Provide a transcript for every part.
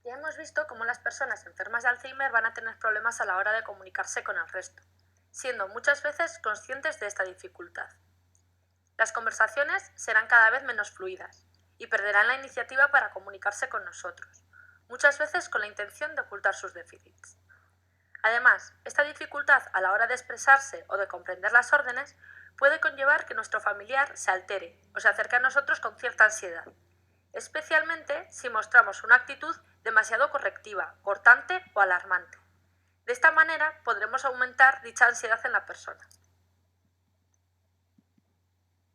Ya hemos visto cómo las personas enfermas de Alzheimer van a tener problemas a la hora de comunicarse con el resto, siendo muchas veces conscientes de esta dificultad. Las conversaciones serán cada vez menos fluidas y perderán la iniciativa para comunicarse con nosotros, muchas veces con la intención de ocultar sus déficits. Además, esta dificultad a la hora de expresarse o de comprender las órdenes puede conllevar que nuestro familiar se altere o se acerque a nosotros con cierta ansiedad, especialmente si mostramos una actitud demasiado correctiva, cortante o alarmante. De esta manera podremos aumentar dicha ansiedad en la persona.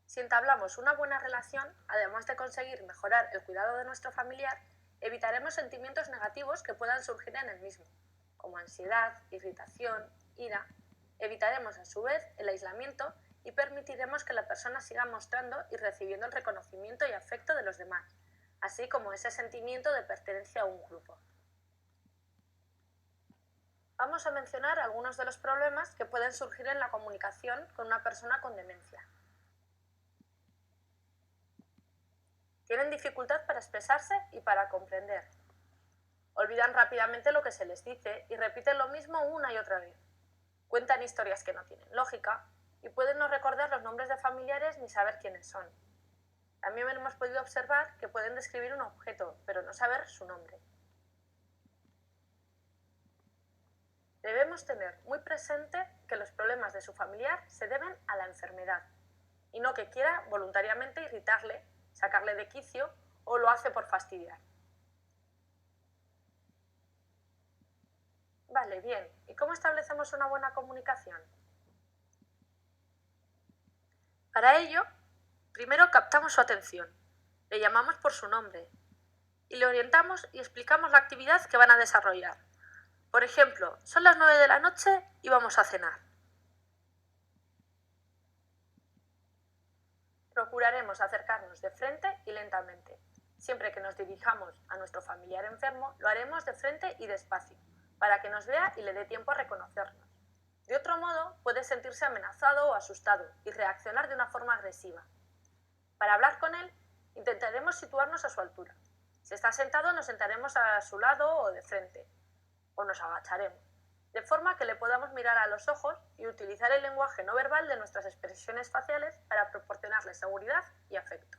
Si entablamos una buena relación, además de conseguir mejorar el cuidado de nuestro familiar, evitaremos sentimientos negativos que puedan surgir en el mismo, como ansiedad, irritación, ira. Evitaremos a su vez el aislamiento y permitiremos que la persona siga mostrando y recibiendo el reconocimiento y afecto de los demás, así como ese sentimiento de pertenencia a un grupo. Vamos a mencionar algunos de los problemas que pueden surgir en la comunicación con una persona con demencia. Tienen dificultad para expresarse y para comprender. Olvidan rápidamente lo que se les dice y repiten lo mismo una y otra vez. Cuentan historias que no tienen lógica y pueden no recordar los nombres de familiares ni saber quiénes son. También hemos podido observar que pueden describir un objeto, pero no saber su nombre. Debemos tener muy presente que los problemas de su familiar se deben a la enfermedad y no que quiera voluntariamente irritarle, sacarle de quicio o lo hace por fastidiar. Vale, bien. ¿Y cómo establecemos una buena comunicación? Para ello, primero captamos su atención, le llamamos por su nombre y le orientamos y explicamos la actividad que van a desarrollar. Por ejemplo, son las 9 de la noche y vamos a cenar. Procuraremos acercarnos de frente y lentamente. Siempre que nos dirijamos a nuestro familiar enfermo, lo haremos de frente y despacio, para que nos vea y le dé tiempo a reconocernos. De otro modo, puede sentirse amenazado o asustado y reaccionar de una forma agresiva. Para hablar con él, intentaremos situarnos a su altura. Si está sentado, nos sentaremos a su lado o de frente, o nos agacharemos, de forma que le podamos mirar a los ojos y utilizar el lenguaje no verbal de nuestras expresiones faciales para proporcionarle seguridad y afecto.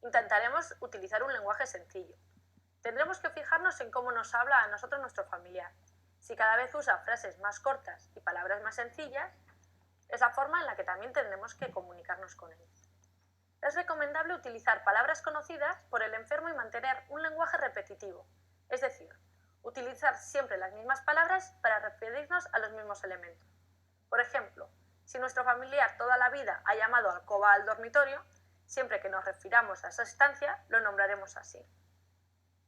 Intentaremos utilizar un lenguaje sencillo. Tendremos que fijarnos en cómo nos habla a nosotros nuestro familiar. Si cada vez usa frases más cortas y palabras más sencillas, es la forma en la que también tendremos que comunicarnos con él. Es recomendable utilizar palabras conocidas por el enfermo y mantener un lenguaje repetitivo, es decir, utilizar siempre las mismas palabras para referirnos a los mismos elementos. Por ejemplo, si nuestro familiar toda la vida ha llamado alcoba al dormitorio, siempre que nos refiramos a esa estancia lo nombraremos así.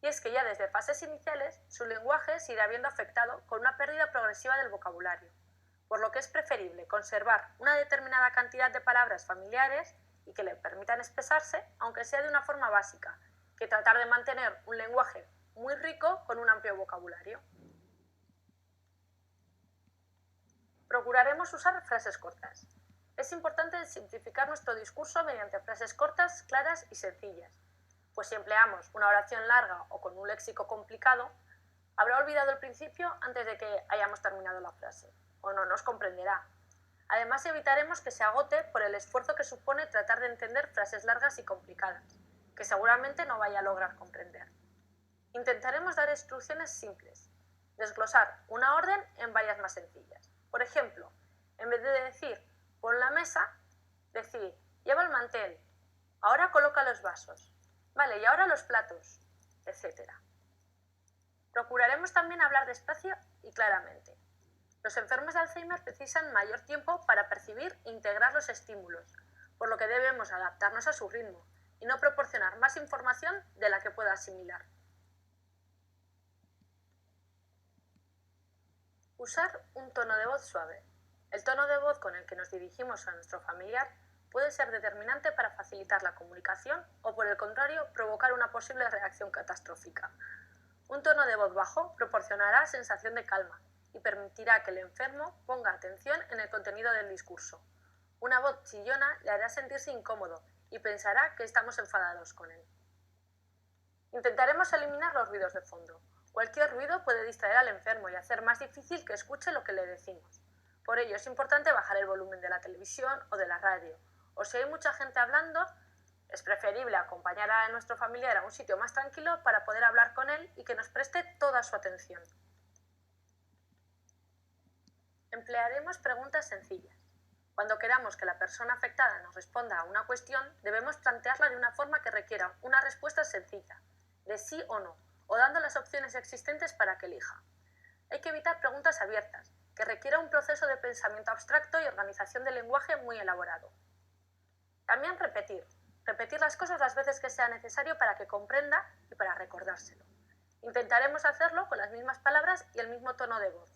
Y es que ya desde fases iniciales su lenguaje se irá viendo afectado con una pérdida progresiva del vocabulario, por lo que es preferible conservar una determinada cantidad de palabras familiares y que le permitan expresarse, aunque sea de una forma básica, que tratar de mantener un lenguaje muy rico con un amplio vocabulario. Procuraremos usar frases cortas. Es importante simplificar nuestro discurso mediante frases cortas, claras y sencillas, pues si empleamos una oración larga o con un léxico complicado, habrá olvidado el principio antes de que hayamos terminado la frase, o no nos comprenderá. Además, evitaremos que se agote por el esfuerzo que supone tratar de entender frases largas y complicadas, que seguramente no vaya a lograr comprender. Intentaremos dar instrucciones simples, desglosar una orden en varias más sencillas. Por ejemplo, en vez de decir pon la mesa, decir lleva el mantel, ahora coloca los vasos, vale, y ahora los platos, etc. Procuraremos también hablar despacio y claramente. Los enfermos de Alzheimer precisan mayor tiempo para percibir e integrar los estímulos, por lo que debemos adaptarnos a su ritmo y no proporcionar más información de la que pueda asimilar. Usar un tono de voz suave. El tono de voz con el que nos dirigimos a nuestro familiar puede ser determinante para facilitar la comunicación o, por el contrario, provocar una posible reacción catastrófica. Un tono de voz bajo proporcionará sensación de calma y permitirá que el enfermo ponga atención en el contenido del discurso. Una voz chillona le hará sentirse incómodo y pensará que estamos enfadados con él. Intentaremos eliminar los ruidos de fondo. Cualquier ruido puede distraer al enfermo y hacer más difícil que escuche lo que le decimos. Por ello es importante bajar el volumen de la televisión o de la radio. O si hay mucha gente hablando, es preferible acompañar a nuestro familiar a un sitio más tranquilo para poder hablar con él y que nos preste toda su atención. Emplearemos preguntas sencillas. Cuando queramos que la persona afectada nos responda a una cuestión, debemos plantearla de una forma que requiera una respuesta sencilla, de sí o dando las opciones existentes para que elija. Hay que evitar preguntas abiertas, que requiera un proceso de pensamiento abstracto y organización del lenguaje muy elaborado. También repetir las cosas las veces que sea necesario para que comprenda y para recordárselo. Intentaremos hacerlo con las mismas palabras y el mismo tono de voz.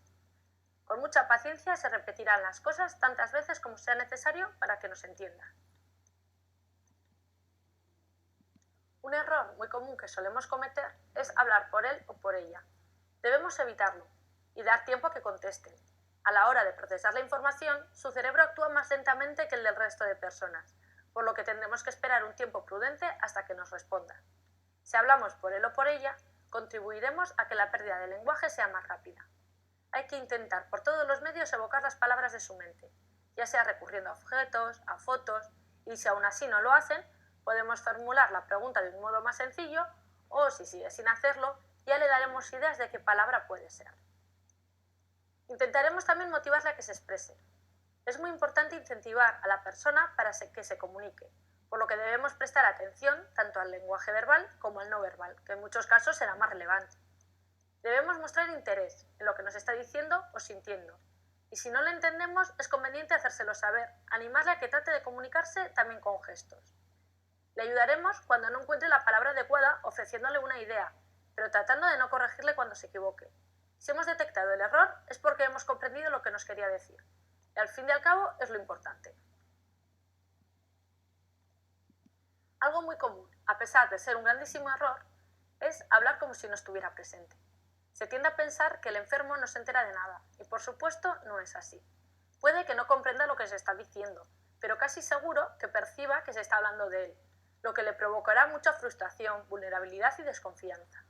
Con mucha paciencia se repetirán las cosas tantas veces como sea necesario para que nos entienda. Un error muy común que solemos cometer es hablar por él o por ella. Debemos evitarlo y dar tiempo a que contesten. A la hora de procesar la información, su cerebro actúa más lentamente que el del resto de personas, por lo que tendremos que esperar un tiempo prudente hasta que nos responda. Si hablamos por él o por ella, contribuiremos a que la pérdida del lenguaje sea más rápida. Hay que intentar por todos los medios evocar las palabras de su mente, ya sea recurriendo a objetos, a fotos, y si aún así no lo hacen, podemos formular la pregunta de un modo más sencillo o, si sigue sin hacerlo, ya le daremos ideas de qué palabra puede ser. Intentaremos también motivarle a que se exprese. Es muy importante incentivar a la persona para que se comunique, por lo que debemos prestar atención tanto al lenguaje verbal como al no verbal, que en muchos casos será más relevante. Debemos mostrar interés en lo que nos está diciendo o sintiendo, y si no lo entendemos es conveniente hacérselo saber, animarle a que trate de comunicarse también con gestos. Le ayudaremos cuando no encuentre la palabra adecuada ofreciéndole una idea, pero tratando de no corregirle cuando se equivoque. Si hemos detectado el error es porque hemos comprendido lo que nos quería decir. Y al fin y al cabo es lo importante. Algo muy común, a pesar de ser un grandísimo error, es hablar como si no estuviera presente. Se tiende a pensar que el enfermo no se entera de nada, y por supuesto no es así. Puede que no comprenda lo que se está diciendo, pero casi seguro que perciba que se está hablando de él, lo que le provocará mucha frustración, vulnerabilidad y desconfianza.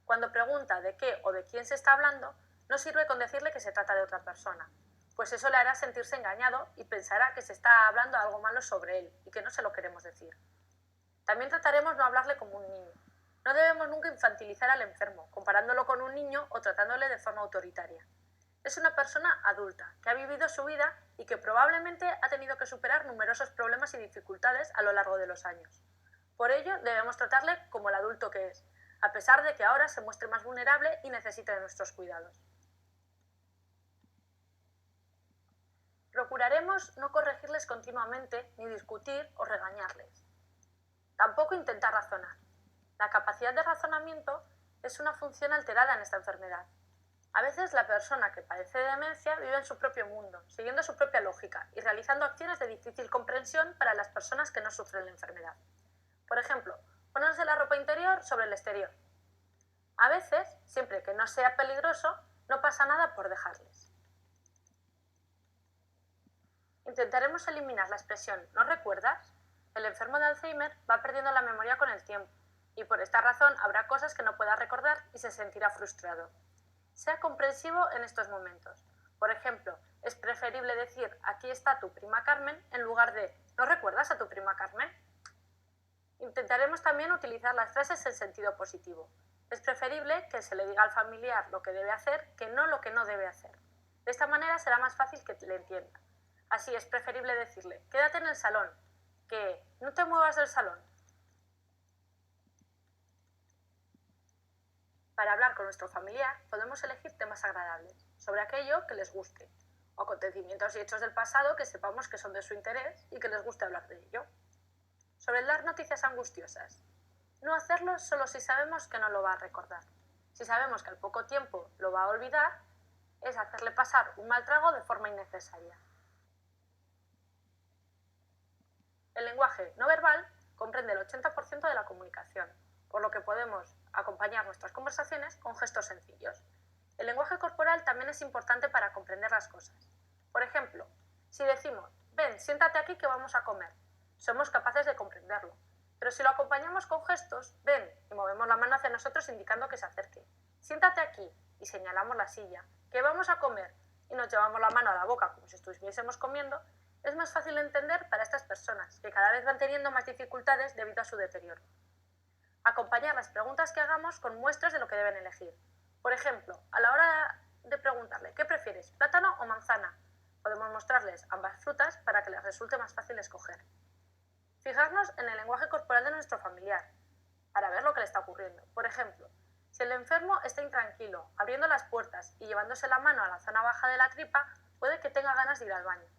Cuando pregunta de qué o de quién se está hablando, no sirve con decirle que se trata de otra persona, pues eso le hará sentirse engañado y pensará que se está hablando algo malo sobre él y que no se lo queremos decir. También trataremos no hablarle como un niño. No debemos nunca infantilizar al enfermo, comparándolo con un niño o tratándole de forma autoritaria. Es una persona adulta, que ha vivido su vida y que probablemente ha tenido que superar numerosos problemas y dificultades a lo largo de los años. Por ello, debemos tratarle como el adulto que es, a pesar de que ahora se muestre más vulnerable y necesite de nuestros cuidados. Procuraremos no corregirles continuamente, ni discutir o regañarles. Tampoco intentar razonar. La capacidad de razonamiento es una función alterada en esta enfermedad. A veces la persona que padece de demencia vive en su propio mundo, siguiendo su propia lógica y realizando acciones de difícil comprensión para las personas que no sufren la enfermedad. Por ejemplo, ponerse la ropa interior sobre el exterior. A veces, siempre que no sea peligroso, no pasa nada por dejarles. Intentaremos eliminar la expresión ¿no recuerdas? El enfermo de Alzheimer va perdiendo la memoria con el tiempo y por esta razón habrá cosas que no pueda recordar y se sentirá frustrado. Sea comprensivo en estos momentos. Por ejemplo, es preferible decir aquí está tu prima Carmen en lugar de ¿no recuerdas a tu prima Carmen? Intentaremos también utilizar las frases en sentido positivo. Es preferible que se le diga al familiar lo que debe hacer que no lo que no debe hacer. De esta manera será más fácil que le entienda. Así es preferible decirle quédate en el salón, que no te muevas del salón. Para hablar con nuestro familiar podemos elegir temas agradables, sobre aquello que les guste, o acontecimientos y hechos del pasado que sepamos que son de su interés y que les guste hablar de ello. Sobre dar noticias angustiosas. No hacerlo solo si sabemos que no lo va a recordar. Si sabemos que al poco tiempo lo va a olvidar, es hacerle pasar un mal trago de forma innecesaria. El lenguaje no verbal comprende el 80% de la comunicación, por lo que podemos acompañar nuestras conversaciones con gestos sencillos. El lenguaje corporal también es importante para comprender las cosas. Por ejemplo, si decimos, ven, siéntate aquí que vamos a comer, somos capaces de comprenderlo. Pero si lo acompañamos con gestos, ven y movemos la mano hacia nosotros indicando que se acerque. Siéntate aquí y señalamos la silla. ¿Qué vamos a comer? Y nos llevamos la mano a la boca como si estuviésemos comiendo, es más fácil de entender para estas personas, que cada vez van teniendo más dificultades debido a su deterioro. Acompañar las preguntas que hagamos con muestras de lo que deben elegir. Por ejemplo, a la hora de preguntarle ¿qué prefieres, plátano o manzana? Podemos mostrarles ambas frutas para que les resulte más fácil escoger. Fijarnos en el lenguaje corporal de nuestro familiar para ver lo que le está ocurriendo. Por ejemplo, si el enfermo está intranquilo, abriendo las puertas y llevándose la mano a la zona baja de la tripa, puede que tenga ganas de ir al baño.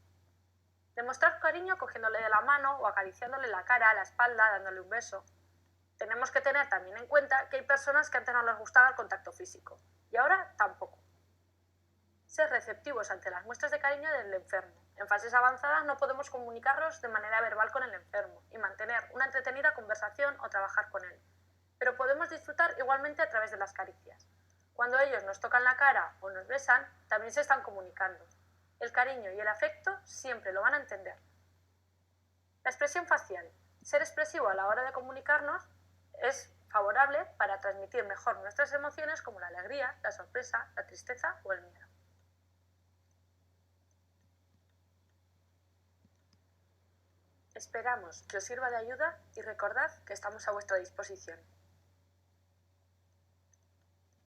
Demostrar cariño cogiéndole de la mano o acariciándole la cara, la espalda, dándole un beso. Tenemos que tener también en cuenta que hay personas que antes no les gustaba el contacto físico y ahora tampoco. Ser receptivos ante las muestras de cariño del enfermo. En fases avanzadas no podemos comunicarnos de manera verbal con el enfermo y mantener una entretenida conversación o trabajar con él, pero podemos disfrutar igualmente a través de las caricias. Cuando ellos nos tocan la cara o nos besan, también se están comunicando. El cariño y el afecto siempre lo van a entender. La expresión facial. Ser expresivo a la hora de comunicarnos es favorable para transmitir mejor nuestras emociones como la alegría, la sorpresa, la tristeza o el miedo. Esperamos que os sirva de ayuda y recordad que estamos a vuestra disposición.